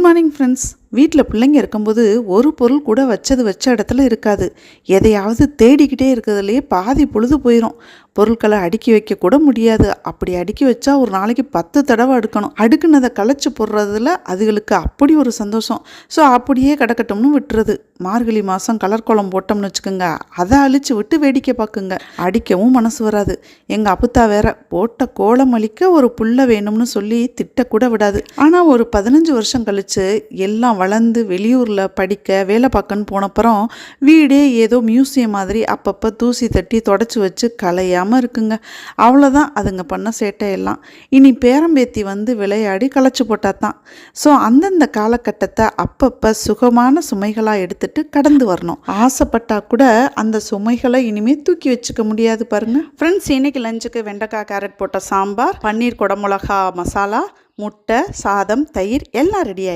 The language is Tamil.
Morning friends. வீட்டில் பிள்ளைங்க இருக்கும்போது ஒரு பொருள் கூட வச்ச இடத்துல இருக்காது. எதையாவது தேடிக்கிட்டே இருக்கிறதுலையே பாதி பொழுது போயிடும். பொருட்களை அடுக்கி வைக்க கூட முடியாது. அப்படி அடுக்கி வச்சா ஒரு நாளைக்கு 10 தடவை அடுக்கணும். அடுக்குனதை களைச்சி போடுறதுல அதுகளுக்கு அப்படி ஒரு சந்தோஷம். ஸோ அப்படியே கிடக்கட்டும்னு விட்டுறது. மார்கழி மாதம் கலர் கோலம் போட்டோம்னு வச்சுக்கோங்க, அதை அழிச்சு விட்டு வேடிக்கை பார்க்குங்க. அடிக்கவும் மனசு வராது. எங்கள் அப்புத்தா வேற போட்ட கோலம் அழிக்க ஒரு புள்ள வேணும்னு சொல்லி திட்டக்கூட விடாது. ஆனால் ஒரு 15 வருஷம் கழிச்சு எல்லாம் வளர்ந்து வெளியூரில் படிக்க வேலை பார்க்கன்னு போனப்புறம் வீடே ஏதோ மியூசியம் மாதிரி அப்பப்போ தூசி தட்டி தொடச்சி வச்சு கலையாமல் இருக்குங்க. அவ்வளோதான் அதுங்க பண்ண சேட்டையெல்லாம். இனி பேரம்பேத்தி வந்து விளையாடி களைச்சி போட்டாதான். ஸோ அந்தந்த காலகட்டத்தை அப்பப்போ சுகமான சுமைகளாக எடுத்துட்டு கடந்து வரணும். ஆசைப்பட்டா கூட அந்த சுமைகளை இனிமேல் தூக்கி வச்சுக்க முடியாது பாருங்க. ஃப்ரெண்ட்ஸ், இன்னைக்கு லஞ்சுக்கு வெண்டைக்காய் கேரட் போட்ட சாம்பார், பன்னீர் குடமிளகா மசாலா, முட்டை, சாதம், தயிர் எல்லாம் ரெடி ஆயிடுச்சு.